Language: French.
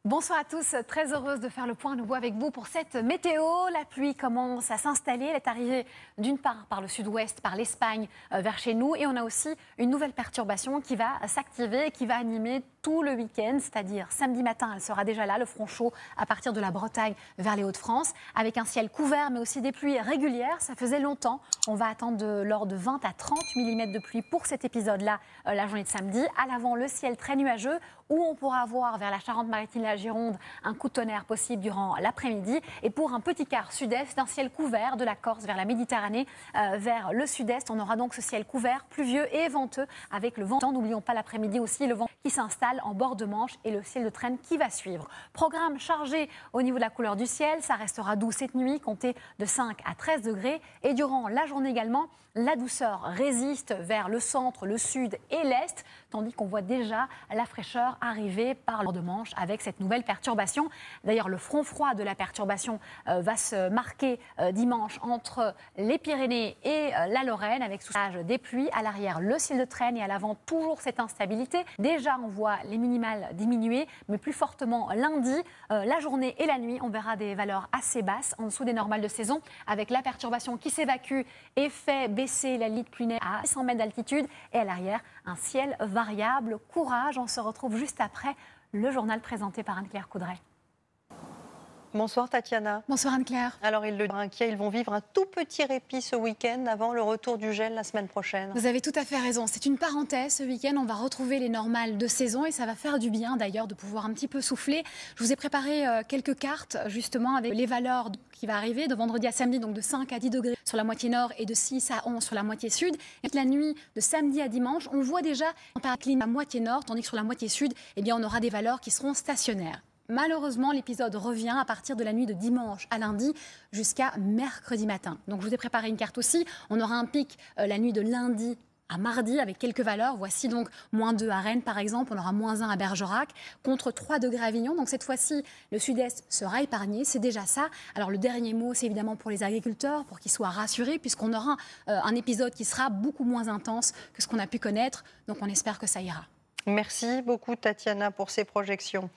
Bonsoir à tous, très heureuse de faire le point à nouveau avec vous pour cette météo. La pluie commence à s'installer, elle est arrivée d'une part par le sud-ouest, par l'Espagne vers chez nous, et on a aussi une nouvelle perturbation qui va s'activer et qui va animer tout le week-end, c'est-à-dire samedi matin, elle sera déjà là, le front chaud à partir de la Bretagne vers les Hauts-de-France, avec un ciel couvert mais aussi des pluies régulières. Ça faisait longtemps, on va attendre de l'ordre de 20 à 30 mm de pluie pour cet épisode-là, la journée de samedi. À l'avant, le ciel très nuageux, où on pourra avoir vers la Charente-Maritime et la Gironde un coup de tonnerre possible durant l'après-midi. Et pour un petit quart sud-est, un ciel couvert de la Corse vers la Méditerranée, vers le sud-est. On aura donc ce ciel couvert, pluvieux et venteux avec le vent. N'oublions pas l'après-midi aussi, le vent qui s'installe en bord de Manche et le ciel de traîne qui va suivre. Programme chargé au niveau de la couleur du ciel. Ça restera doux cette nuit, comptez de 5 à 13 degrés. Et durant la journée également, la douceur résiste vers le centre, le sud et l'est, tandis qu'on voit déjà la fraîcheur arriver par le bord de Manche avec cette nouvelle perturbation. D'ailleurs, le front froid de la perturbation va se marquer dimanche entre les Pyrénées et la Lorraine, avec soufflage des pluies. À l'arrière, le ciel de traîne, et à l'avant, toujours cette instabilité. Déjà, on voit les minimales diminuer, mais plus fortement lundi. La journée et la nuit, on verra des valeurs assez basses, en dessous des normales de saison, avec la perturbation qui s'évacue et fait baisser la limite plunaire à 100 mètres d'altitude. Et à l'arrière, un ciel variable. Courage, on se retrouve juste après le journal présenté par Anne-Claire Coudray. Bonsoir Tatiana. Bonsoir Anne-Claire. Alors ils vont vivre un tout petit répit ce week-end avant le retour du gel la semaine prochaine. Vous avez tout à fait raison, c'est une parenthèse. Ce week-end, on va retrouver les normales de saison et ça va faire du bien d'ailleurs de pouvoir un petit peu souffler. Je vous ai préparé quelques cartes justement avec les valeurs qui vont arriver de vendredi à samedi, donc de 5 à 10 degrés sur la moitié nord et de 6 à 11 sur la moitié sud. Et la nuit de samedi à dimanche, on voit déjà en température à moitié nord, tandis que sur la moitié sud, eh bien, on aura des valeurs qui seront stationnaires. Malheureusement, l'épisode revient à partir de la nuit de dimanche à lundi jusqu'à mercredi matin. Donc je vous ai préparé une carte aussi. On aura un pic la nuit de lundi à mardi avec quelques valeurs. Voici donc -2 à Rennes par exemple, on aura -1 à Bergerac, contre 3 degrés à Avignon. Donc cette fois-ci, le sud-est sera épargné, c'est déjà ça. Alors le dernier mot, c'est évidemment pour les agriculteurs, pour qu'ils soient rassurés, puisqu'on aura un épisode qui sera beaucoup moins intense que ce qu'on a pu connaître. Donc on espère que ça ira. Merci beaucoup Tatiana pour ces projections.